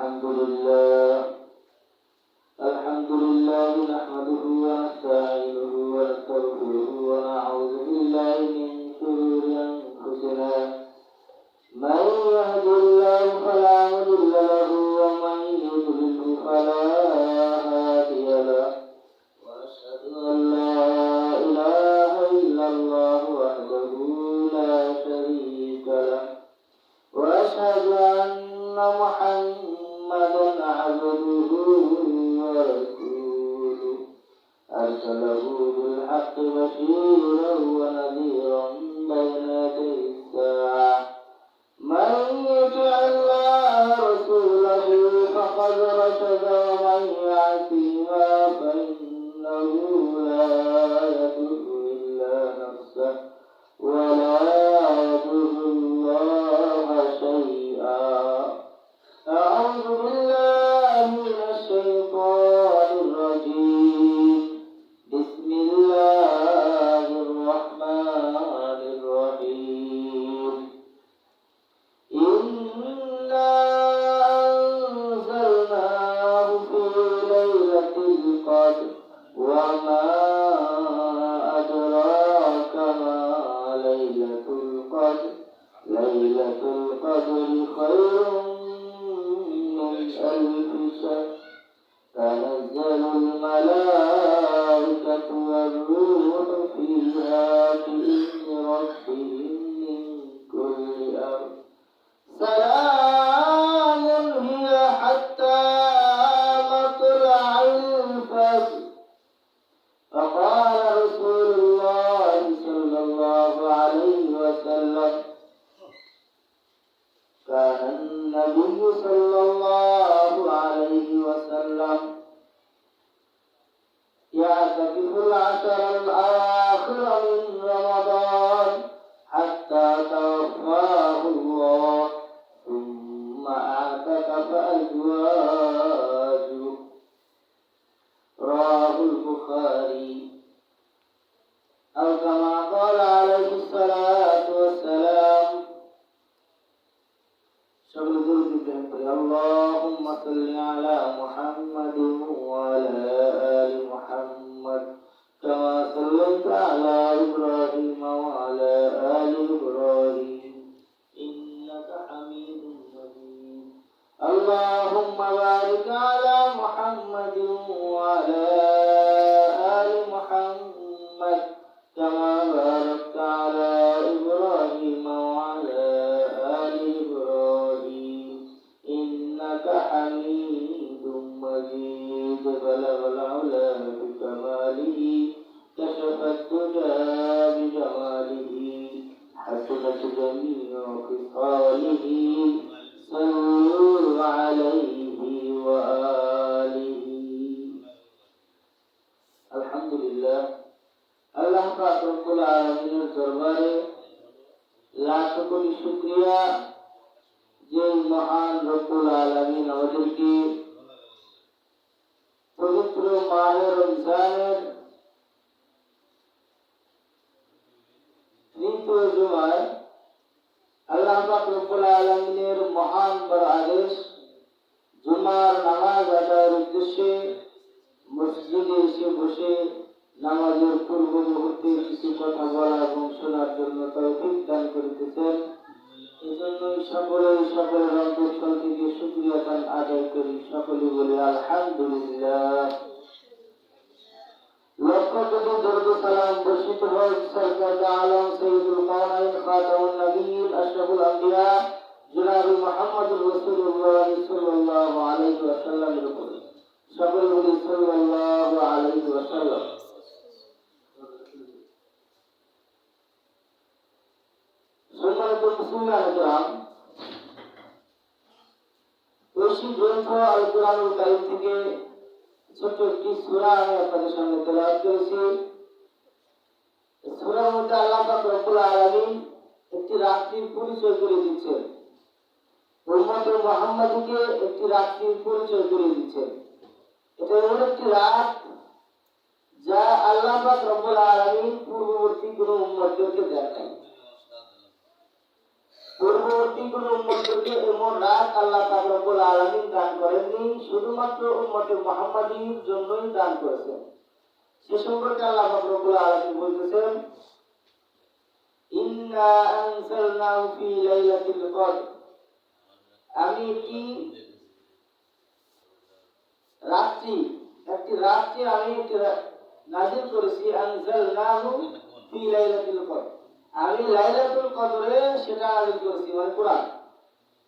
الحمد لله نحمده ونستعينه ونستغفره ونعوذ بالله من شرور أنفسنا من يهد الله فلا مضل له ومن يضلل فلا هادي له وأشهد أن لا إله إلا الله وحده لا شريك له وأشهد أن محمدا عبده ورسوله أرسله بالحق بشيرا ونذيرا بين يدي الساعة من يطع الله ورسوله فقد رشد ومن يعصهما فإنه لا يضر إلا نفسه ولا يضر الله شيئا. أعوذ بالله من الشيطان الرجيم. بسم الله الرحمن الرحيم. إنا أنزلناه في ليلة القدر وما أدراك ما ليلة القدر. ليلة القدر خير من ألف شهر. تنزل الملائكة والروح فيها بإذن ربهم من كل أمر. سلام هي حتى مطلع الفجر. فقال رسول الله صلى الله عليه وسلم: كان النبي صلى الله عليه وسلم يعتكف العشر الآخر من رمضان حتى توفاه الله، ثم اعتكف أزواجه. رواه البخاري. أو كما قال عليه الصلاة والسلام: اللهم صل على محمد وعلى آل محمد كما صليت على إبراهيم وعلى آل إبراهيم إنك حميد مجيد. اللهم بارك على محمد وعلى آل محمد كما باركت على إبراهيم وعلى آل إبراهيم إنك حميد مجيد. بلغ العلا بكماله كشف الدجى بجماله حسنت جميع خصاله. صلوا عليه وآله. الحمد لله। আল্লাহ পাক রব্বুল আলামিনের দরবারে লাখ কোটি শুকরিয়া যে মহান রব্বুল আলামিন আমাদেরকে পবিত্র মাহে রমজানের তৃতীয় জুমায় আল্লাহ পাক রব্বুল আলামিনের মহান বড় আদেশ জুমার নামাজ আদায়ের উদ্দেশ্যে মসজিদে এসে বসে নামাজের পূর্ব মুহূর্তে কিছু কথা বলা এবং শোনার জন্য তৌফিক দান করিতেছেন। এজন্যই সকলের অন্তঃস্থল থেকে শুকরিয়া দান আদায় করি। সকলে বলে আলহামদুলিল্লাহ। লক্ষ কোটি দরুদ সালাম বর্ষিত হোক সরকার আলম সৈয়দুল কাওনাইন খাতামুন নবিয়্যিন আশরাফুল আম্বিয়া জনাব মুহাম্মদুর রাসূলুল্লাহ সাল্লাল্লাহু আলাইহি ওয়াসাল্লামের উপর। সকলে বলে সাল্লাল্লাহু আলাইহি ওয়াসাল্লাম। সম্মানিত মুসলিম, ঐশী গ্রন্থ আল কুরআনুল কারীম থেকে ছোট্ট একটি সূরা আমি আপনাদের সামনে তেলাওয়াত করেছি। সূরার মধ্যে আল্লাহ পাক রব্বুল আলামিন একটি রাত্রির পরিচয় করে দিচ্ছেন। উম্মত মুহাম্মাদীকে একটি রাত্রির পরিচয় করে দিচ্ছেন। এটা এমন একটি রাত যা আল্লাহ পাক রব্বুল আলামিন পূর্ববর্তী কোনো উম্মতদেরকে দেন নাই। পূর্ববর্তী পরবর্তীগুলো উম্মতদেরকে এমন রাত আল্লাহ পাক রব্বুল আলামিন দান করেননি, শুধুমাত্র উম্মতে মুহাম্মাদীর জন্যই দান করেছেন। সে সম্পর্কে আল্লাহ পাক রব্বুল আলামিন বলতেছেন, ইন্না আনজালনাহু ফি লাইলাতিল কদর, আমি একটি রাত্রি আমি নাযিল করেছি, আনজালনাহু ফি লাইলাতিল কদর, আমি লাইলাতুল কদরে সেটা নাযিল করেছি, মানে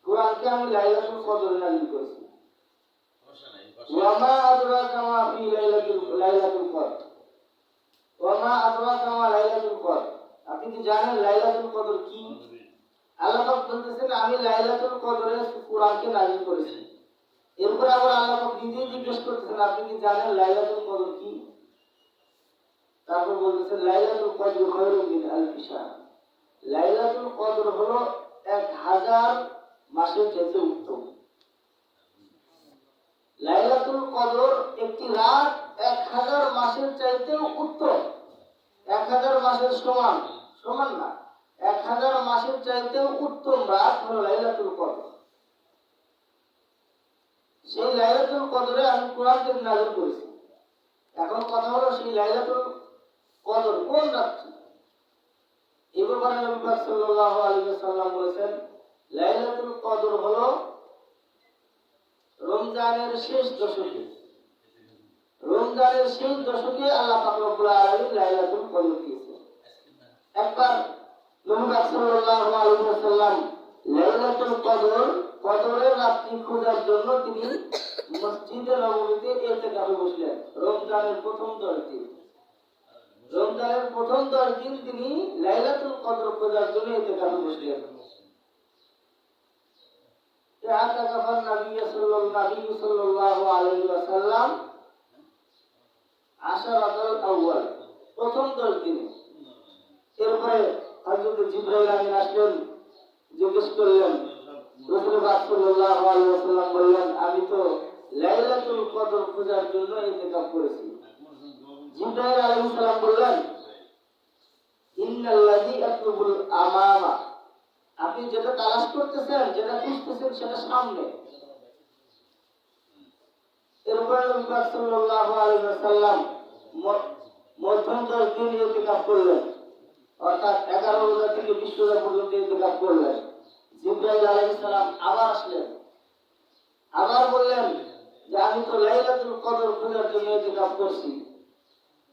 কোরআনকে আমি লাইলাতুল কদরে নাযিল করেছি। ওয়া মা আদরাকা মা ফি লাইলাতুল কদর, ওয়া মা আদরাকা মা লাইলাতুল কদর, আপনি কি জানেন লাইলাতুল কদর কি? আল্লাহ পাক বলতেছেন আমি লাইলাতুল কদরে কোরআনকে নাযিল করেছি। এরপর আবার আল্লাহ পাক নিজেই জিজ্ঞেস করতেছেন আপনি কি জানেন লাইলাতুল কদর কি? তারপর বলতেছেন লাইলাতুল কদর খায়রুম মিন আলফি শাহর, লাইলাতুল কদর হলো 1000 মাসের চাইতে উত্তম। লাইলাতুল কদর একটি রাত 1000 মাসের চাইতে উত্তম। 1000 মাসের সমান না, 1000 মাসের চাইতে উত্তম রাত হলো লাইলাতুল কদর। সেই লাইলাতুল কদরে আমি কোরআনকে নাযিল করেছি। এখন কথা হলো সেই লাইলাতুল কদর কোন রাত্রি? এই ব্যাপারে নবী পাক সাল্লাল্লাহু আলাইহি ওয়াসাল্লাম বলেছেন লাইলাতুল কদর হলো রমজানের শেষ দশকে। রমজানের শেষ দশকে আল্লাহ পাক রব্বুল আলামিন লাইলাতুল কদর দিয়েছেন। একবার নবী পাক সাল্লাল্লাহু আলাইহি ওয়াসাল্লাম লাইলাতুল কদরের রাত্রি খোঁজার জন্য তিনি মসজিদে নববীতে ইতিকাফে বসলেন। রমজানের প্রথম 10 দিন তিনি লাইলাতুল কদর খোঁজার জন্য ইতিকাফে বসলেন। ইতিকাফান নবী সাল্লাল্লাহু আলাইহি ওয়াসাল্লাম আশরাতুল আউয়াল, প্রথম 10 দিনে। এরপরে হযরত জিবরাইল আমিন আসলেন, জিজ্ঞেস করলেন, রাসূল সাল্লাল্লাহু আলাইহি ওয়াসাল্লাম বললেন আমি তো লাইলাতুল কদর খোঁজার জন্য ইতিকাফ করেছি। জিবরাইল আলাইহিস সালাম বললেন ইন্নাল্লাযী ইয়াতলুবুল আমামা, আপনি যেটা তালাশ করতেছেন, যেটা খুঁজতেছেন সেটা সামনে। এরপর নবী সাল্লাল্লাহু আলাইহি ওয়াসাল্লাম মধ্যম 10 দিন ইতিকাফ করলেন, অর্থাৎ 11 রোজা থেকে 20 রোজা পর্যন্ত ইতিকাফ করলেন। জিবরাইল আলাইহিস সালাম আবার আসলেন, আবার বললেন যে আমি তো লাইলাতুল কদর খোঁজার জন্য ইতিকাফ করছি।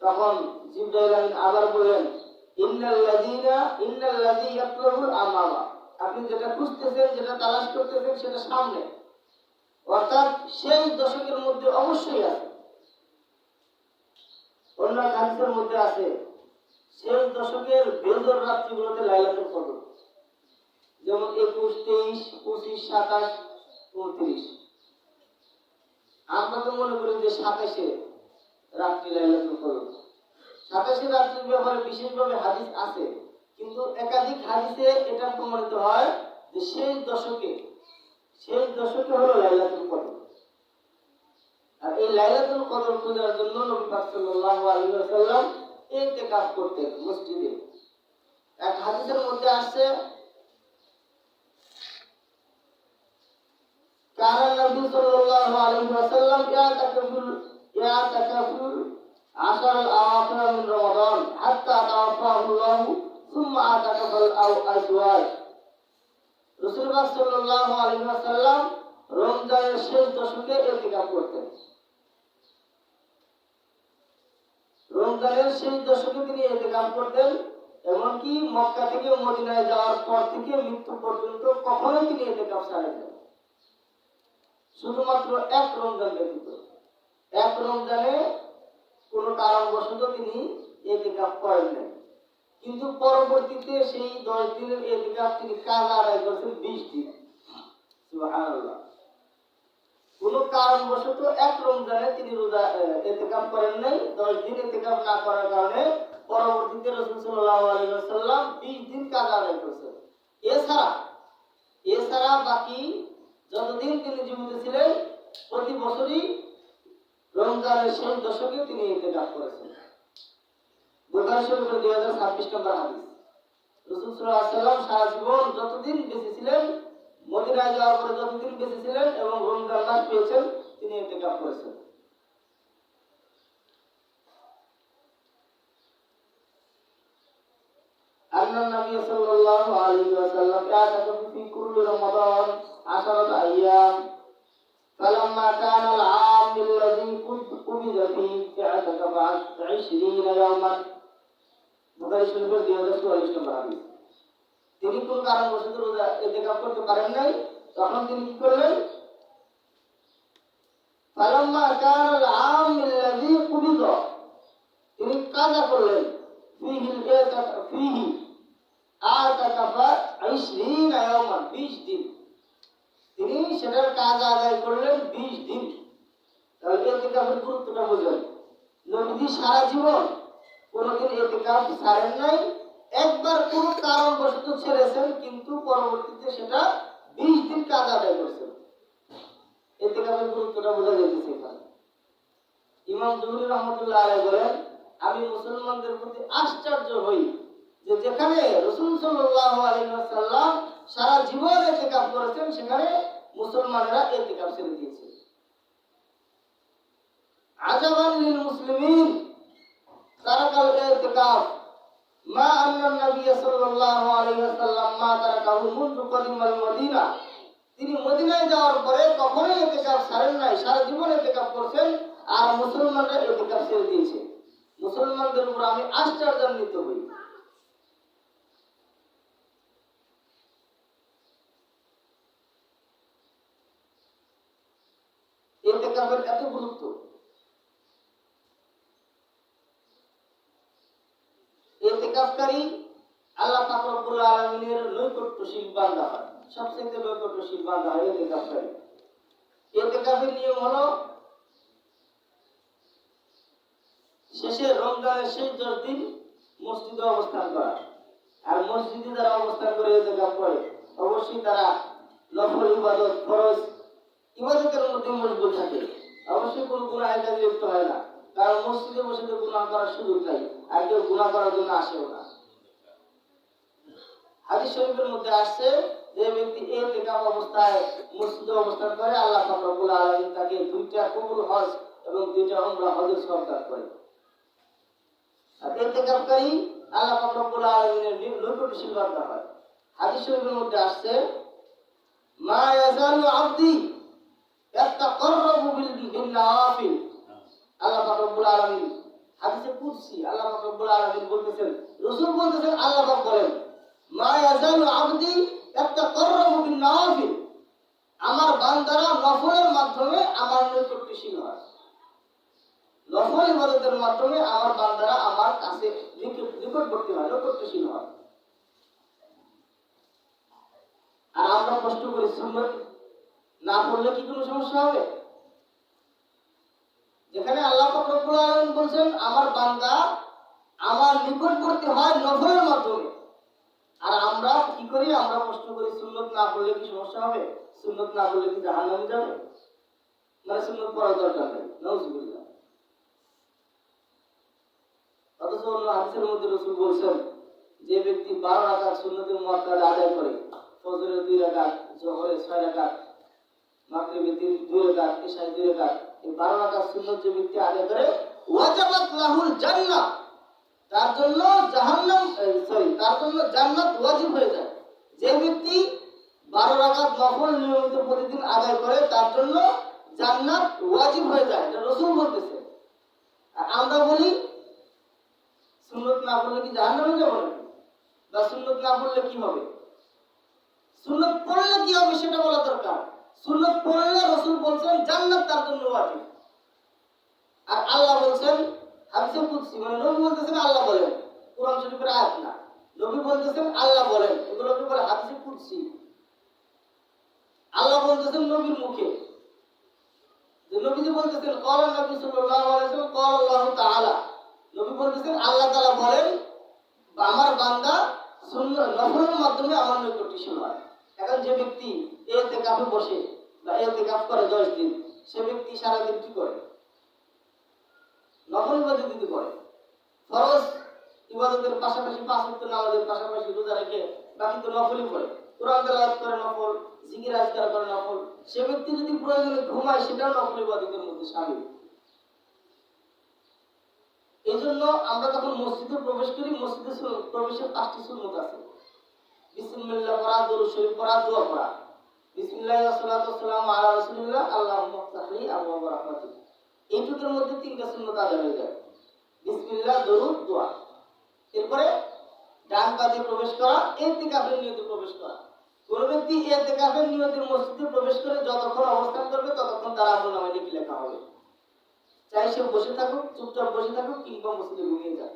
তখন জিবরাইল আমিন আবার বললেন ইন্নাল্লাযী ইয়াতলুবুল আমামা, আপনি যেটা খুঁজতেছেন, যেটা তালাশ করতেছেন সেটা সামনে, অর্থাৎ সেই দশকের মধ্যে অবশ্যই আছে। অন্য হাদিসের মধ্যে আছে সেই দশকের বেজর রাত্রিগুলোতে লাইলাতুল কদর, যেমন 21, 23, 25, 27, 29। আমরা তো মনে করি যে 27-এ রাত্রি লাইলাতুল কদর। 27 রাত্রির ব্যাপারে বিশেষভাবে হাদিস আছে, কিন্তু একাধিক হাদিসে এটা প্রমাণিত হয় যে সেই দশকে হলো লাইলাতুল কদর। আর এই লাইলাতুল কদর খোঁজার জন্য নবী পাক সাল্লাল্লাহু আলাইহি ওয়াসাল্লাম ইতিকাফ করতেন মসজিদে। এক হাদিসের মধ্যে আসছে কানা নবী সাল্লাল্লাহু আলাইহি ওয়াসাল্লাম ইয়াতাকাফুল 10 আওয়াখির মিন রমাদান হাত্তা তাওয়াফাহুল্লাহ সুম্মা আতাকাফাল আজওয়াজ। রাসূলুল্লাহ সাল্লাল্লাহু আলাইহি ওয়াসাল্লাম রমজানের শেষ দশকে ইতিকাফ করতেন। রমজানের শেষ দশকে তিনি ইতিকাফ করতেন, এমনকি মক্কা থেকে মদিনায় যাওয়ার পর থেকে মৃত্যু পর্যন্ত কখনোই তিনি ইতিকাফ ছাড়েন না, শুধুমাত্র এক রমজান ব্যতীত। এক রমজানে কোন কারণবশত তিনি ইতিকাফ করেন নাই, কিন্তু পরবর্তীতে সেই 10 দিনের ইতিকাফ তিনি কাজা আদায় করেছেন 20 দিন। সুবহানাল্লাহ। কোন কারণবশত এক রমজানে তিনি রোজা ইতিকাফ করেন নাই, 10 দিন ইতিকাফ না করার কারণে পরবর্তীতে রাসূল সাল্লাল্লাহু আলাইহি ওয়াসাল্লাম 20 দিন কাজা আদায় করেছেন। এছাড়া বাকি যতদিন তিনি জীবিত ছিলেন প্রতি বছরই রমজানের শেষ দশকে তিনি ইতিকাফ করেছেন। বুখারী শরীফের 2026 নম্বর হাদিস। রাসূল সাল্লাল্লাহু আলাইহি ওয়াসাল্লাম সারা জীবন যতদিন বেঁচে ছিলেন মদিনায় যাওয়ার পরে যতদিন বেঁচে ছিলেন এবং রমজান মাস পেয়েছেন তিনি ইতিকাফ করেছেন। أن النبي صلى الله عليه وسلم اعتكف في كل رمضان 10 أيام فلما كان العام الذي قبض فيه اعتكف 20 يوما বুখারী শরীফের 2044 নম্বর হাদিস। তিনি কোন কারণবশত রোজা ইতিকাফ করতে পারেন নাই, তখন তিনি কি করলেন? ফালাম্মা কানা আল-আম আল্লাযী কুবিদ, তিনি কাজা করলেন ফিহি আতাকাফা 20 ইয়াওমান, 20 দিন তিনি সেটার কাজ আদায় করলেন 20 দিন। তাহলে ইতিকাফের গুরুত্বটা বুঝলেন। নবীজি সারা জীবন কোনদিন ইতিকাফ ছাড়েন নাই, একবার কোন কারণবশত ছেড়েছেন, কিন্তু পরবর্তীতে সেটা 20 দিন কাজ আদায় করেছেন। ইতিকাফের গুরুত্বটা বোঝা যাচ্ছে এখানে। ইমাম জুহরি রাহমাতুল্লাহ আলাইহি বলেন, আমি মুসলমানদের প্রতি আশ্চর্য হই যে যেখানে রাসূল সাল্লাল্লাহু আলাইহি ওয়াসাল্লাম সারা জীবন ইতিকাফ করেছেন, সেখানে মুসলমানেরা ইতিকাফ ছেড়ে দিয়েছে। আজাবান লিল মুসলিমিন তারাকাল ইতিকাফ মা আন্না নবী সাল্লাল্লাহু আলাইহি ওয়াসাল্লাম মা তারাকাহু মুনযু কদিমাল মদিনা, তিনি মদিনায় যাওয়ার পরে কখনোই ইতিকাফ ছাড়েন নাই, সারা জীবন ইতিকাফ করছেন, আর মুসলমানরা ইতিকাফ ছেড়ে দিয়েছে। মুসলমানদের উপর আমি আশ্চর্যান্বিত হই। ইতিকাফের এত গুরুত্ব। ইতিকাফকারী আল্লাহ পাক রব্বুল আলামিনের নৈকট্যশীল বান্দা হয়, সবচেয়ে নৈকট্যশীল বান্দা হয় ইতিকাফকারী। ইতিকাফের নিয়ম হলো শেষে রমজানের শেষ 10 দিন মসজিদে অবস্থান করা। আর মসজিদে যারা অবস্থান করে ইতিকাফ করে অবশ্যই তারা নফল ইবাদত, ফরজ ইবাদতের মধ্যে মশগুল থাকে, অবশ্যই কোনো গুনাহে কাজে লিপ্ত হয় না, কারণ মসজিদে বসে তো গুনাহ করার সুযোগ নাই, আর কেউ গুনাহ করার জন্য আসেও না। হাদিস শরীফের মধ্যে আসছে যে ব্যক্তি ইতিকাফ অবস্থায় মসজিদে অবস্থান করে, আল্লাহ পাক রব্বুল আলামিন তাকে 2টা কবুল হজ এবং 2টা উমরা হজের সওয়াব দান করে। আর ইতিকাফকারী আল্লাহ পাক রব্বুল আলামিনের নৈকট্যশীল বান্দা হয়। হাদিস শরীফের মধ্যে আসছে মা ইয়াজালু আবদি ইয়াতাকাররাবু বিল নওয়াফিল, আল্লাহ পাক রব্বুল আলামিন হাদিসে কুদসি আল্লাহ পাক রব্বুল আলামিন বলতেছেন, রাসূল বলতেছেন, আল্লাহ পাক বলেন মা ইয়াজালু আবদি ইয়াতাকাররাবু বিন নওয়াফিল, আমার বান্দারা নফলের মাধ্যমে আমার নৈকট্যশীল হয়, নফল ইবাদতের মাধ্যমে আমার বান্দারা আমার কাছে নিকটবর্তী হয়, নৈকট্যশীল হয়। আর আমরা কষ্ট করি সুন্নাত না পড়লে কি কোনো সমস্যা হবে? যেখানে আল্লাহ পাক রব্বুল আলামিন বলেন আমার বান্দা আমার নিকটবর্তী হয় নফলের মাধ্যমে, আর আমরা কি করি? আমরা কষ্ট করি সুন্নাত না পড়লে কি সমস্যা হবে? সুন্নাত না পড়লে কি জাহান্নামে যাবে? মানে সুন্নাত পড়ার দরকার নেই, নাউযুবিল্লাহ। অথচ অন্য হাদিসের মধ্যে রাসূল বলেছেন যে ব্যক্তি 12 রাকাত সুন্নাতুল মুআক্কাদা আদায় করে, ফজরের 2 রাকাত, যোহরের 6 রাকাত, মাগরিবের 2 রাকাত, ইশার 2 রাকাত, এই 12 রাকাত সুন্নাত যে ব্যক্তি আদায় করে ওয়াজাবাত লাহুল জান্নাহ, তার জন্য জান্নাত ওয়াজিব হয়ে যায়। যে ব্যক্তি 12 রাকাত নফল নিয়মিত প্রতিদিন আদায় করে তার জন্য জান্নাত ওয়াজিব হয়ে যায়, এটা রাসূল বলতেছে। আর আমরা বলি সুন্নাত না পড়লে কি জাহান্নামে যাব না, বা সুন্নাত না পড়লে কি হবে? সুন্নাত পড়লে কি হবে সেটা বলা দরকার। সুন্নাত পড়লে রাসূল বলেন জান্নাত তার জন্য ওয়াজিব। আর আল্লাহ বলেন হাদিসে কুদসি, মানে নবী বলতেছেন আল্লাহ বলেন, কোরআন শরীফের আয়াত না, নবী বলতেছেন আল্লাহ বলেন, এগুলোকে বলে হাদিসে কুদসি। আল্লাহ বলতেছেন নবীর মুখে, যে নবীজি বলতেছেন ক্বালা নবী সাল্লাল্লাহু আলাইহি ওয়াসাল্লাম ক্বালা আল্লাহু তাআলা, নবী বলতেছেন আল্লাহ তাআলা বলেন আমার বান্দা সুন্নাত নফলের মাধ্যমে আমার নৈকট্যশীল হয়। এখন যে ব্যক্তি ইতিকাফে বসে বা ইতিকাফ করে 10 দিন, সে ব্যক্তি সারা দিন কি করে? নফল ইবাদত করে, ফরজ ইবাদতের পাশাপাশি 5 ওয়াক্ত নামাজের পাশাপাশি রোজা রেখে বাকি তো নফলই পড়ে, কোরআন তেলাওয়াত করে নফল, জিকির আজকার করে নফল। সে ব্যক্তি যদি প্রয়োজনে ঘুমায় সেটাও নফল ইবাদতের মধ্যে শামিল। এই জন্য আমরা যখন মসজিদে প্রবেশ করি, মসজিদে প্রবেশের 5টি সুন্নত আছে। বিসমিল্লাহ পড়া, দরুদ শরীফ পড়া, দোয়া পড়া। বিসমিল্লাহ ওয়াসসালাতু ওয়াসসালামু আলা রাসূলিল্লাহ আল্লাহুম্মা ইফতাহলি আবওয়াব রাহমাতিক। এইটুকুর মধ্যে 3টা সুন্নত আদায় হয়ে যায়, বিসমিল্লাহ, দরুদ, দোয়া। এরপরে ডান পাশে প্রবেশ করা, ইতিকাফের নিয়তে প্রবেশ করা। কোন ব্যক্তি ইতিকাফের নিয়তে মসজিদে প্রবেশ করে যতক্ষণ অবস্থান করবে ততক্ষণ তার আমলনামায় নেকি লেখা হবে। চাই সে বসে থাকুক, চুপচাপ বসে থাকুক, কিংবা মসজিদে ঘুমিয়ে যায়।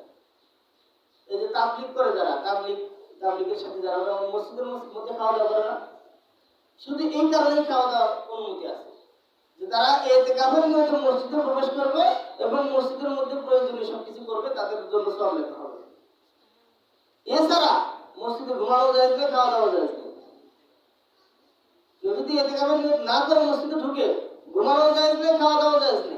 এই যে তাবলীগ করে যারা, তাবলীগের সাথে যারা মসজিদের মধ্যে খাওয়া দাওয়া করে না, শুধু এই কারণেই খাওয়া দাওয়ার অনুমতি আছে যে তারা ইতিকাফের নিয়তে মসজিদে প্রবেশ করবে এবং মসজিদের মধ্যে প্রয়োজনীয় সবকিছু করবে, তাদের জন্য সওয়াব লেখা হবে। এছাড়া মসজিদে ঘুমানো যায় না, খাওয়া দাওয়া যায় না। কেউ যদি ইতিকাফের নিয়ত না করে মসজিদে ঢুকে, ঘুমানো যায় না, খাওয়া দাওয়া যায় না।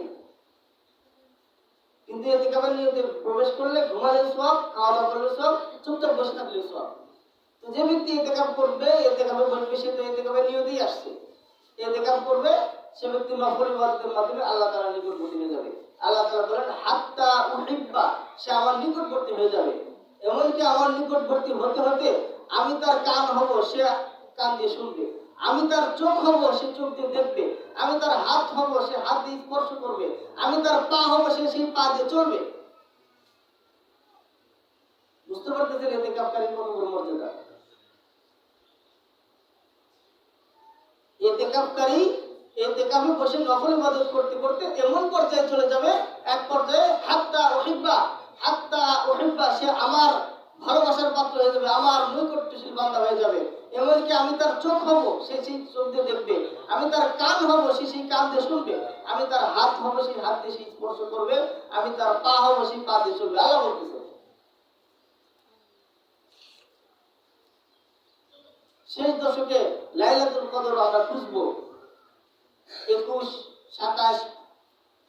কিন্তু ইতিকাফের নিয়তে প্রবেশ করলে ঘুমালে সওয়াব, খাওয়া দাওয়া করলে সওয়াব, চুপচাপ বসে থাকলে সওয়াব। তো যে ব্যক্তি ইতিকাফ করবে, ইতিকাফে বসবে, সে তো ইতিকাফের নিয়তেই আসছে। ইতিকাফ করবে সে ব্যক্তি নফল ইবাদতের মাধ্যমে আল্লাহ তাআলার নিকটবর্তী হয়ে যাবে। আল্লাহ তাআলা বলেন হাত্তা উহিব্বা, সে আমার নিকটবর্তী হয়ে যাবে। এমনকি আমার নিকটবর্তী হতে হতে আমি তার কান হব, সে কান দিয়ে শুনবে। আমি তার চোখ হব, সে চোখ দিয়ে দেখবে। আমি তার হাত হব, সে হাত দিয়ে স্পর্শ করবে। আমি তার পা হব, সে সেই পা দিয়ে চলবে। বুঝতে পারতেছেন ইতিকাফকারীর কত বড় মর্যাদা? ইতিকাফকারী ইতিকাফে বসে নফল ইবাদত করতে করতে এমন পর্যায়ে চলে যাবে, এক পর্যায়ে হাত্তা উহিব্বা, সে আমার ভালোবাসার পাত্র হয়ে যাবে, আমার নৈকট্যশীল বান্দা হয়ে যাবে। এমনকি আমি তার চোখ হব, সে সেই চোখ দিয়ে দেখবে। আমি তার কান হব, সে সেই কান দিয়ে শুনবে। আমি তার হাত হব, সেই হাত দিয়ে সে স্পর্শ করবে। আমি তার পা হব, সেই পা দিয়ে চলবে। আল্লাহ বলতেছে। শেষ দশকে লাইলাতুল কদর আমরা খুঁজবো। 21, 27,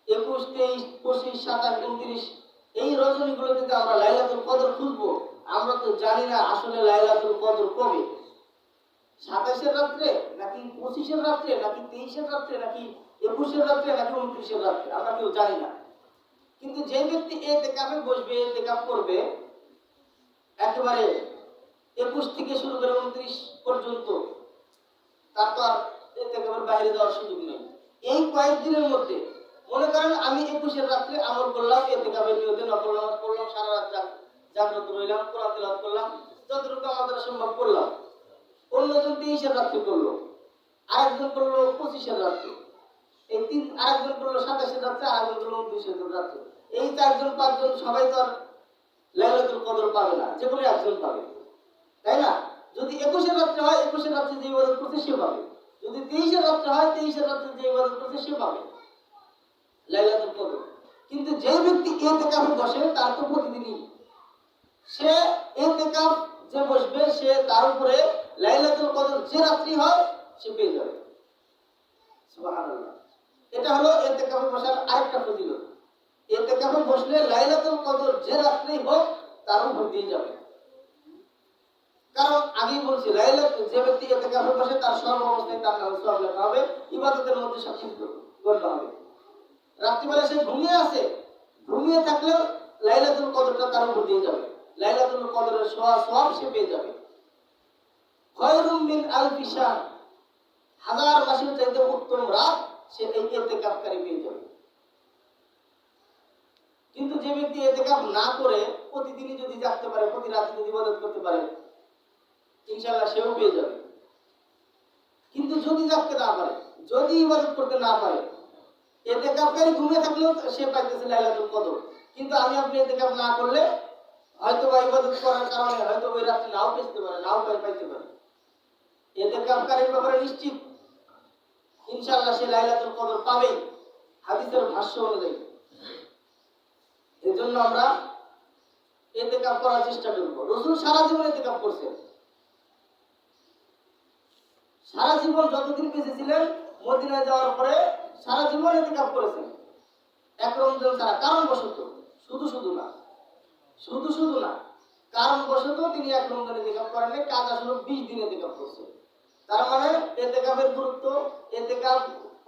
21, 23, 25, 27, 29 এই রজনীগুলোতে আমরা লাইলাতুল কদর খুঁজবো। আমরা তো জানি না আসলে লাইলাতুল কদর কবে, 27-এর রাত্রে নাকি 25-এর রাত্রে নাকি 23-এর রাত্রে নাকি 21-এর রাত্রে নাকি 29-এর রাত্রে, আমরা কেউ জানি না। কিন্তু যে ব্যক্তি ইতিকাফে বসবে, ইতিকাফ করবে, একেবারে 21 থেকে শুরু করে 29 পর্যন্ত, তার তো আর ইতিকাফের বাইরে যাওয়ার সুযোগ নেই। এই কয়েকদিনের মধ্যে মনে করেন আমি 21-এর রাত্রে আমল করলাম, ইতিকাফের নিয়তে নফল নামাজ পড়লাম, সারা রাত জাগ্রত রইলাম, কোরআন তেলাওয়াত করলাম, যতটুকু আমাদের সম্ভব করলাম। অন্যজন 23-এর রাত্রে করলো, আরেকজন করলো 25-এর রাত্রে, আরেকজন করলো 27-এর রাত্রে, আরেকজন করলো 29-এর রাত্রে। এই 4জন 5জন সবাই তো আর লাইলাতুল কদর পাবে না, যে কোনো একজন পাবে, তাই না? যদি 21-এর রাত্রে হয়, 21-এর রাত্রে যে ইবাদত করতে সে পাবে। যদি 23-এর রাত্রে হয়, 23-এর রাত্রে যে ইবাদত করতে সে পাবে লাইলাতুল কদর। কিন্তু যে ব্যক্তি ইতিকাফে বসে তার তো প্রতিদিনই, সে ইতিকাফ যে বসবে, সে তার উপরে লাইলাতুল কদর যে রাত্রি হয় সে পেয়ে যাবে। সুবহানাল্লাহ। এটা হলো ইতিকাফে বসার আরেকটা ফজিলত। ইতিকাফে বসলে লাইলাতুল কদর যে রাত্রি হোক তার উপর দিয়ে যাবে। কারণ আগেই বলছি, যে ব্যক্তি ইতিকাফে বসে তার সর্ব অবস্থায় তার নামে সওয়াব লেখা হবে, ইবাদতের মধ্যে সবকিছু গণ্য হবে। রাত্রিবেলা সে ঘুমিয়ে আছে, ঘুমিয়ে থাকলেও লাইলাতুল কদরটা তার উপর দিয়ে যাবে। লাইলাতুল কদরের সওয়াব সে পেয়ে যাবে। খায়রুম মিন আলফি শাহর, 1000 মাসের চাইতে উত্তম রাত সে এই ইতিকাফকারী পেয়ে যাবে। কিন্তু যে ব্যক্তি ইতিকাফ না করে প্রতিদিনই যদি জাগতে পারে, প্রতি রাতে যদি ইবাদত করতে পারে, ইনশাআল্লাহ সেও পেয়ে যাবে। কিন্তু যদি জাগতে না পারে, যদি ইবাদত করতে না পারে, ইতিকাফকারী ঘুমিয়ে থাকলেও সে পাইতেছে লাইলাতুল কদর। কিন্তু আমি আপনি ইতিকাফ না করলে হয়তো বা ইবাদত করার কারণে হয়তো ওই রাতে নাও পেতে পারে, নাও পাইতে পারে। ইতিকাফকারীর ব্যাপারে নিশ্চিত ইনশাআল্লাহ সে লাইলাতুল কদর পাবেই, হাদিসের ভাষ্য অনুযায়ী। এজন্য আমরা ইতিকাফ করার চেষ্টা করব। রাসূল সারা জীবন ইতিকাফ করছেন, সারা জীবন যতদিন বেঁচে ছিলেন, মদিনায় যাওয়ার পরে সারা জীবন ইতিকাফ করেছেন, এক রমজান ছাড়া। কারণ বশত, শুধু শুধু না। কারণবশত তিনি 1 রমজানে ইতিকাফ করেন নাই, কাজ আসলে 20 দিনে ইতিকাফ করছে। তার মানে ইতিকাফের গুরুত্ব, ইতিকাফ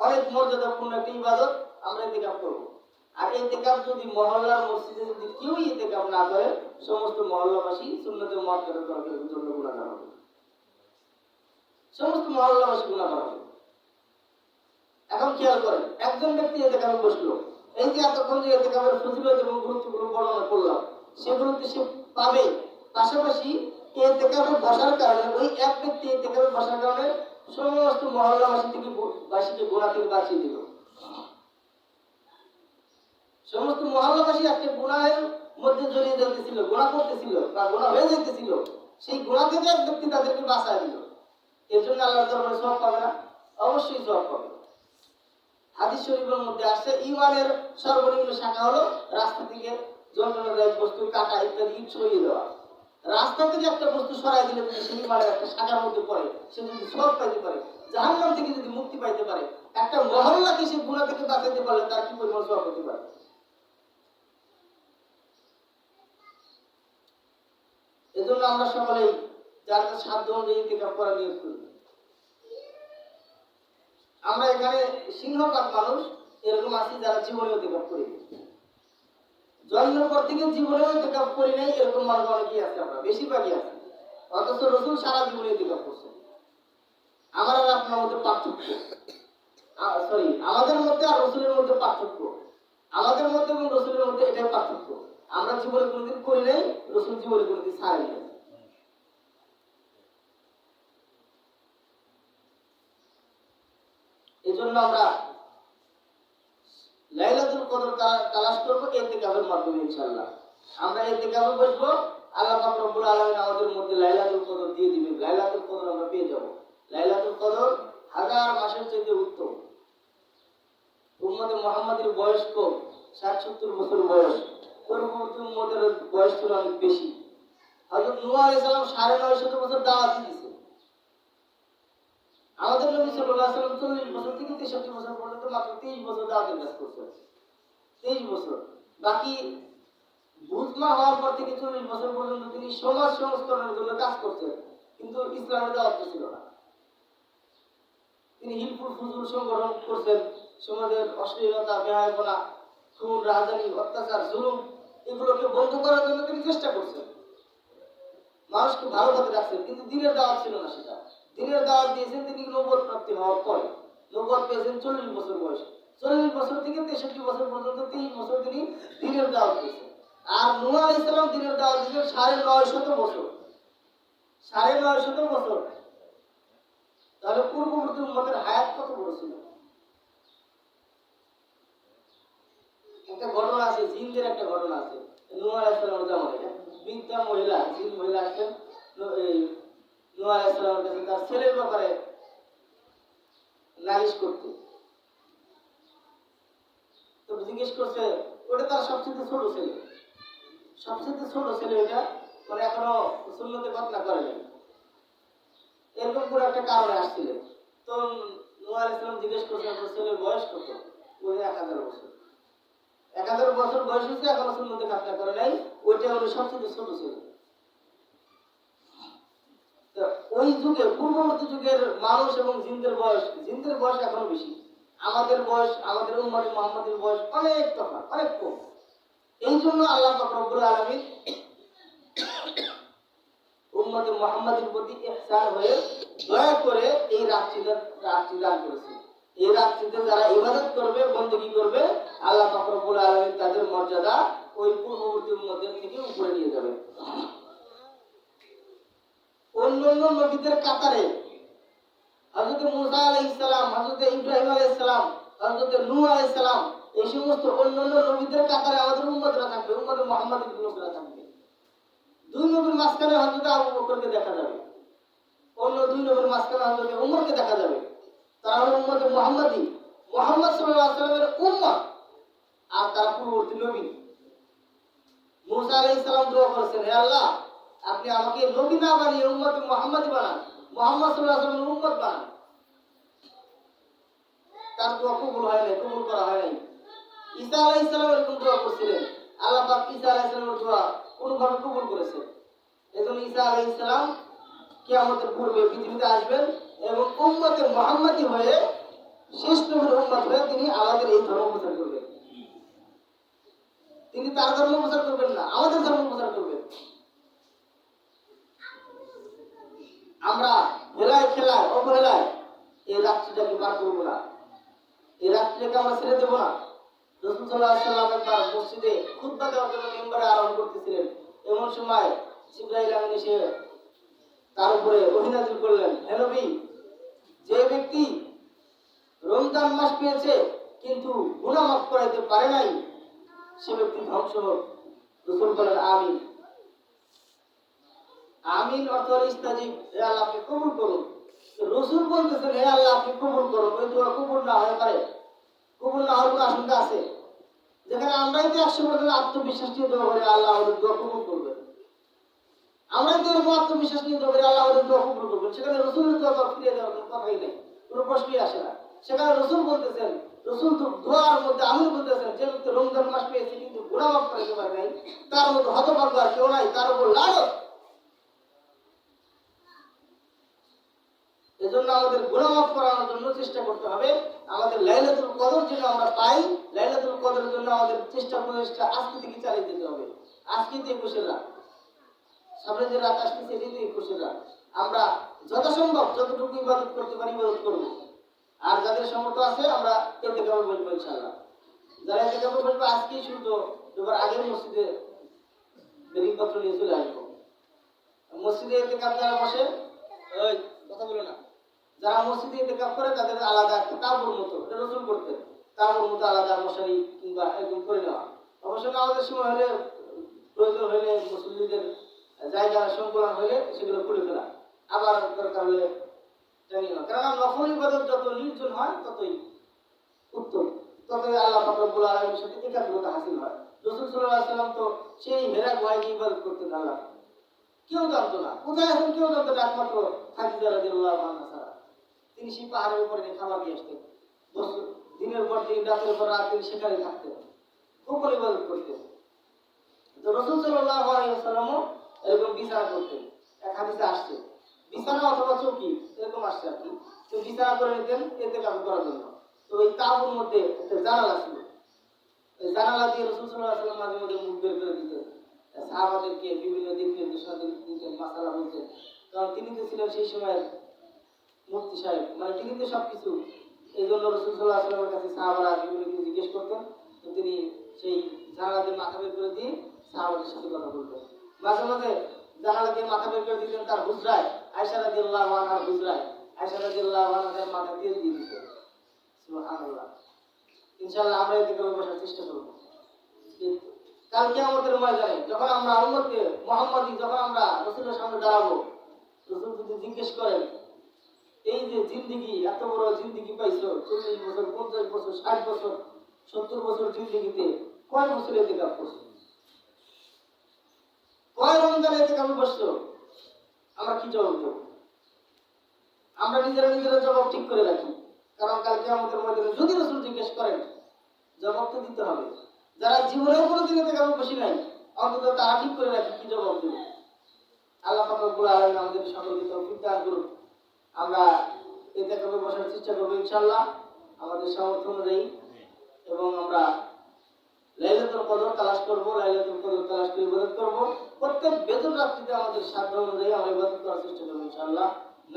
অনেক মর্যাদাপূর্ণ একটা ইবাদত, আমরা ইতিকাফ করব। আর ইতিকাফ যদি মহল্লার মসজিদে যদি কেউ ইতিকাফ না করে, সমস্ত মহল্লাবাসী সুন্নতে মুআক্কাদা তরফের জন্য গুনাহগার হবে, সমস্ত মহল্লাবাসী গুনাহগার হবে। এখন খেয়াল করেন, একজন ব্যক্তি ইতিকাফে বসলো, এই যে এতক্ষণ যে ইতিকাফের ফজিলত এবং গুরুত্বগুলো বর্ণনা করলাম, সেগুলোতে সে পাবে। পাশাপাশি ইতিকাফে বসার কারণে, ওই এক ব্যক্তি ইতিকাফে বসার কারণে সমস্ত মহল্লাবাসীকে গুনাহ থেকে বাঁচিয়ে দিল। সমস্ত মহল্লাবাসী একটা গুনাহের মধ্যে জড়িয়ে যাইতেছিল, গুনাহ করতেছিল বা গুনাহ হয়ে যাইতেছিল, সেই গুনাহ থেকে এক ব্যক্তি তাদেরকে বাঁচায় দিল। এর জন্য আল্লাহর দরবারে সওয়াব পাবে না? অবশ্যই সওয়াব পাবে। হাদিস শরীফের মধ্যে আসছে, ঈমানের সর্বনিম্ন শাখা হলো রাস্তা থেকে যন্ত্রণাদায়ক বস্তু কাটা ইত্যাদি ছড়িয়ে দেওয়া। রাস্তা থেকে একটা বস্তু সরাই দিলে যদি সেই ঈমানের একটা শাখার মধ্যে পড়ে, সে যদি সওয়াব পাইতে পারে, জাহান্নাম থেকে যদি মুক্তি পাইতে পারে, একটা মহল্লাকে সে গুনাহ থেকে বাঁচাতে পারলে তার কি পরিমাণ সওয়াব হতে পারে। এজন্য আমরা সকলেই যার সাধ্য অনুযায়ী ইতিকাফ করার নিয়ত করি। আমরা এখানে সিংহভাগ মানুষ এরকম আছি যারা জীবনে ইতিকাফ করি, জন্মের পর থেকে জীবনেও ইতিকাফ করি নাই, এরকম মানুষ অনেকেই আছে, আমরা বেশিরভাগই আছি। অথচ রাসূল সারা জীবনে ইতিকাফ করছেন। আমার আর আপনার মধ্যে পার্থক্য, আমাদের মধ্যে আর রাসূলের মধ্যে পার্থক্য, আমাদের মধ্যে এবং রাসূলের মধ্যে এটাই পার্থক্য। আমরা জীবনে কোনোদিন করি নাই, রাসূল জীবনে কোনোদিন ছাড়েন নাই। এজন্য আমরা লাইলাতুল কদর তালাশ করব ইতিকাফের মাধ্যমে ইনশাআল্লাহ। আমরা ইতিকাফে বসবো, আল্লাহ পাক রব্বুল আলামিন আমাদের মধ্যে লাইলাতুল কদর দিয়ে দিবেন। লাইলাতুল কদর আমরা পেয়ে যাব। লাইলাতুল কদর 1000 মাসের চেয়ে উত্তম। উম্মতে মুহাম্মাদের বয়স কম, 60-70 বছর বয়স। পূর্ববর্তী উম্মতের বয়স ছিল অনেক বেশি। হযরত নূহ আলাইহিস সালাম 950 বছর দাওয়াত দিয়েছে। আমাদের নবী সাল্লাল্লাহু আলাইহি ওয়াসাল্লাম 40 বছর থেকে 63 বছর পর্যন্ত মাত্র 23 বছর দাওয়াতের কাজ করছেন। 23 বছর। বাকি বুঝমা হওয়ার পর থেকে 40 বছর পর্যন্ত তিনি সমাজ সংস্করণের জন্য কাজ করছেন, কিন্তু ইসলামের দাওয়াত ছিল না। তিনি হিলফুল ফুজুল সংগঠন করছেন, সমাজের অশ্লীলতা, বেহায়াপনা, খুন, রাজধানী, অত্যাচার, জুলুম এগুলোকে বন্ধ করার জন্য তিনি চেষ্টা করছেন, মানুষকে ভালো পথে রাখছেন, কিন্তু দিনের দাওয়াত ছিল না। সেটা দিনের দাওয়াত দিয়েছেন তিনি নবুয়ত প্রাপ্তি হওয়ার পরে। নবুয়ত পেয়েছেন 40 বছর বয়সে। 40 বছর থেকে 63 বছর পর্যন্ত 23 বছর তিনি দিনের দাওয়াত দিয়েছেন। আর নূহ আলাইহিস সালাম দিনের দাওয়াত দিয়েছেন 950 বছর। 950 বছর। তাহলে পূর্ববর্তী উম্মতের হায়াত কত বড় ছিল। একটা ঘটনা আছে, জিনদের একটা ঘটনা আছে। নূহ আলাইহিস সালামের জামানায় বৃদ্ধা মহিলা, জিন মহিলা আসেন নূহ আলাইহিস সালামের কাছে তার ছেলের ব্যাপারে নালিশ করতে। তো জিজ্ঞেস করছে, ওটা তার সবচেয়ে ছোট ছেলে, সবচেয়ে ছোট ছেলে, এটা মানে এখনো সুন্নতে খতনা করেনি, এরকম করে একটা কারণে আসছিলেন। তো নূহ আলাইহিস সালাম জিজ্ঞেস করছেন, আপনার ছেলের বয়স কত? ওই 1000 বছর। 1000 বছর বয়স হচ্ছে, এখনো সুন্নতে খতনা করে নাই, ওইটা হলো সবচেয়ে ছোট ছেলে। ওই যুগে, পূর্ববর্তী যুগের মানুষ এবং জিনদের বয়স এখনো বেশি। আমাদের বয়স, আমাদের উম্মতে মুহাম্মাদের বয়স অনেক তফাৎ, অনেক কম। এই জন্য আল্লাহ পাক রব্বুল আলামিন উম্মতে মুহাম্মাদের প্রতি ইহসান হয়ে দয়া করে এই রাত্রি দান করেছে। এই রাত্রিতে যারা ইবাদত করবে, বندگی করবে, আল্লাহ পাক রব্বুল আলামিন তাদের মর্যাদা ওই পূর্ববর্তী উম্মতের থেকে উপরে নিয়ে যাবে। অন্যান্য নবীদের কাতারে হযরত মুসা আলাইহিস সালাম, হযরত ইব্রাহিম আলাইহিস সালাম, হযরত নূহ আলাইহিস সালাম, এই সমস্ত অন্যান্য নবীদের কাতারে আমাদের উম্মতরা থাকবে, উম্মতে মুহাম্মাদের লোকেরা থাকবে। দুই নবীর মাঝখানে হযরত আবু বকরকে দেখা যাবে, অন্য দুই নবীর মাঝখানে হযরত উমরকে দেখা যাবে। তারা হলো উম্মতে মুহাম্মাদি, মুহাম্মদ সাল্লাল্লাহু আলাইহি ওয়াসাল্লামের উম্মত, আর তারা পূর্ববর্তী নবী। মুসা আলাইহিস সালাম দোয়া করেছেন, হে আল্লাহ, আপনি আমাকে নবী না বানিয়ে উম্মতে মুহাম্মাদি বানান, মুহাম্মদ সাল্লাল্লাহু আলাইহি ওয়াসাল্লামের উম্মত বানান। তার দোয়া কবুল হয় নাই, কবুল করা হয় নাই। ঈসা আলাইহিস সালাম এরকম দোয়া করেছিলেন, আল্লাহ পাক ঈসা আলাইহিস সালামের দোয়া কোনভাবে কবুল করেছেন। এজন্য ঈসা আলাইহিস সালাম কিয়ামতের পূর্বে পৃথিবীতে আসবেন এবং উম্মতে মুহাম্মাদি হয়ে শেষ নবীর উম্মত হয়ে তিনি আমাদের এই ধর্ম প্রচার করবেন। তিনি তার ধর্ম প্রচার করবেন না, আমাদের ধর্ম প্রচার করবেন। আমরা হেলায় খেলায় অবহেলায় এই রাত্রিটাকে পার করবো না, এই রাত্রিটাকে আমরা ছেড়ে দেবো না। রাসূল সাল্লাল্লাহু আলাইহি ওয়াসাল্লাম একবার মসজিদে খুতবা দেওয়ার জন্য মিম্বরে আরোহণ করতেছিলেন। এমন সময় জিবরাইল আমিন এসে তার উপরে ওহী নাযিল করলেন, হে নবী, যে ব্যক্তি রমজান মাস পেয়েছে কিন্তু গুনাহ মাফ করাইতে পারে নাই, সে ব্যক্তি ধ্বংস হোক। রাসূল বলেন আমিন। আমিন অর্থ হলো ইস্তাজিব, হে আল্লাহ আপনি কবুল করুন। রাসূল বলতেছেন হে আল্লাহ আপনি কবুল করুন, ওই দোয়া কবুল না হতে পারে, কবুল না হওয়ার কোনো আশঙ্কা আছে। যেখানে আমরাই তো 100% আত্মবিশ্বাস নিয়ে দোয়া করি আল্লাহ আমাদের দোয়া কবুল করবেন, আমরাই তো এরকম আত্মবিশ্বাস নিয়ে দোয়া করি আল্লাহ আমাদের দোয়া কবুল করবেন, সেখানে রাসূলের দোয়া ফিরিয়ে দেওয়ার কোনো কথাই নেই, কোনো প্রশ্নই আসে না। সেখানে রাসূল বলতেছেন, রাসূল তো দোয়ার মধ্যে আমিন বলতেছেন, যে ব্যক্তি রমজান মাস পেয়েছে কিন্তু গুনাহ মাফ করতে পারে নাই, তার মধ্যে হতভাগ্য আর কেউ নাই, তার উপর লানত। এজন্য আমাদের গুনাহ মাফ করানোর জন্য চেষ্টা করতে হবে। আমাদের লাইলাতুল কদর যেন আমরা পাই, লাইলাতুল কদরের জন্য আমাদের প্রচেষ্টা আজকে থেকে চালিয়ে যেতে হবে। আজকে তো 21 রাত, সামনে যে রাত আসতেছে এটাই তো 21 রাত। আমরা যথাসম্ভব যতটুকু ইবাদত করতে পারি ইবাদত করব। আর যাদের সামর্থ্য আছে আমরা ইতিকাফে বসবো ইনশাআল্লাহ। যারা ইতিকাফে বসবে আজকেই শুরু তো এবার আগের মসজিদে বেরিংপত্র নিয়ে চলে আসবো। মসজিদে ইতিকাফ যারা বসে, ওই কথা বলো না, যারা মসজিদে ইতিকাফ করে তাদের আলাদা একটা তাঁবুর মতো, এটা রাসূল করতেন, তাঁবুর মতো আলাদা মশারি কিংবা একদম করে নেওয়া। অবশ্যই আমাদের সময় হলে প্রয়োজন হলে মুসল্লিদের জায়গা সংকুলন হলে সেগুলো করে ফেলা, আবার দরকার হলে জানিয়ে নেওয়া। কেননা নফল ইবাদত যত নির্জন হয় ততই উত্তম, ততই আল্লাহ পাক রব্বুল আলামিনের সাথে একাত্মতা হাসিল হয়। রাসূল সাল্লাল্লাহু আলাইহি ওয়াসাল্লাম তো সেই হেরা গুহায় গিয়ে ইবাদত করতেন, আল্লাহ কেউ জানতো না, কোথায় এখন কেউ জানতো না, একমাত্র খাদিজা রাদিয়াল্লাহু আনহা ছাড়া। তিনি সেই পাহাড়ের উপরে খাবার দিয়ে আসতেন, দিনের পর দিন রাতের পর রাত তিনি সেখানে থাকতেন, গোপন ইবাদত করতেন। তো রাসূল সাল্লাল্লাহু আলাইহি ওয়াসাল্লামও এরকম বিছানা করতেন। এক হাদিসে আসছে বিছানা অথবা চৌকি এরকম আসছে আর কি, তো বিছানা করে নিতেন ইতিকাফ করার জন্য। তো ওই তাঁবুর মধ্যে একটা জানালা ছিল, ওই জানালা দিয়ে রাসূল সাল্লাল্লাহু আলাইহি ওয়াসাল্লাম মাঝে মাঝে মুখ বের করে দিতেন, সাহাবাদেরকে বিভিন্ন দিক নির্দেশনা দিতেন, মাসালা বলতেন। কারণ তিনি তো ছিলেন সেই সময়ের মুফতি সাহেব, মানে তিনি তো সবকিছু। এই জন্য রাসূল সাল্লাল্লাহু আলাইহি ওয়াসাল্লামের কাছে সাহাবারা বিভিন্ন কিছু জিজ্ঞেস করতেন, তো তিনি সেই জানালা দিয়ে মাথা বের করে দিয়ে সাহাবাদের সাথে কথা বলতেন। মাঝে মাঝে জানালা দিয়ে মাথা বের করে দিতেন তার হুজরায়, আয়েশা রাদিয়াল্লাহু আনহার হুজরায়, আয়েশা রাদিয়াল্লাহু আনহার মাথা তেল দিয়ে দিতেন। সুবহানাল্লাহ। ইনশাআল্লাহ আমরা এদিকে বসার চেষ্টা করব। কাল কিয়ামতের ময়দানে যখন আমরা উম্মতে মুহাম্মাদি, যখন আমরা রাসূলের সামনে দাঁড়াবো, রাসূল যদি জিজ্ঞেস করেন এই যে জিন্দেগি, এত বড় জিন্দেগি পাইছো, 40 বছর 50 বছর 60 বছর 70 বছর জিন্দেগিতে কয় বছর ইতিকাফ করছো, কয় রমজান ইতিকাফে বসছো, আমরা কি জবাব দেব? আমরা নিজেরা জবাব ঠিক করে রাখি, কারণ কাল কিয়ামতের ময়দানে যদি রাসূল জিজ্ঞেস করেন জবাব তো দিতে হবে। যারা জীবনেও কোনোদিন ইতিকাফে বসি নাই অন্তত তারা ঠিক করে রাখি কি জবাব দেব। আল্লাহ পাক রব্বুল আলামিন আমাদের সকলকে তৌফিক দান করুন। আমরা ইতিকাফে বসার চেষ্টা করব ইনশাআল্লাহ আমাদের সামর্থ্য অনুযায়ী, এবং আমরা লাইলাতুল কদর তালাশ করব, লাইলাতুল কদর তালাশ করে ইবাদত করব। প্রত্যেক বেতন রাত্রিতে আমাদের সাধ্য অনুযায়ী আমরা ইবাদত করার চেষ্টা করব ইনশাআল্লাহ।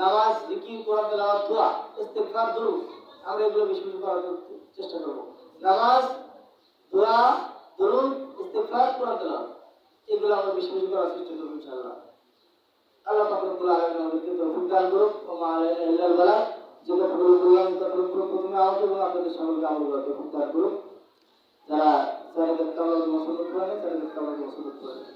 নামাজ, জিকির, কোরআন তেলাওয়াত, দোয়া, ইস্তিগফার, দুরূদ, আমরা এগুলো বেশি বেশি করার চেষ্টা করব। নামাজ, দোয়া, দুরূদ, ইস্তিগফার, কোরআন তেলাওয়াত, এগুলো আমরা বেশি বেশি করার চেষ্টা করব ইনশাআল্লাহ। আল্লাহ পাক রব্বুল আলামিন আমাদেরকে তৌফিক দান করুন। ওয়া মা আলাইনা ইল্লাল বালাগ। যে কথাগুলো বললাম তাগুলো প্রথমে আওয়াজ এবং আপনাদের সকলকে আমল করতে তৌফিক দান করুন। যারা সারিকাত কামাল মুসলমান করেন, সারিকাত কামাল মুসলমান করেন।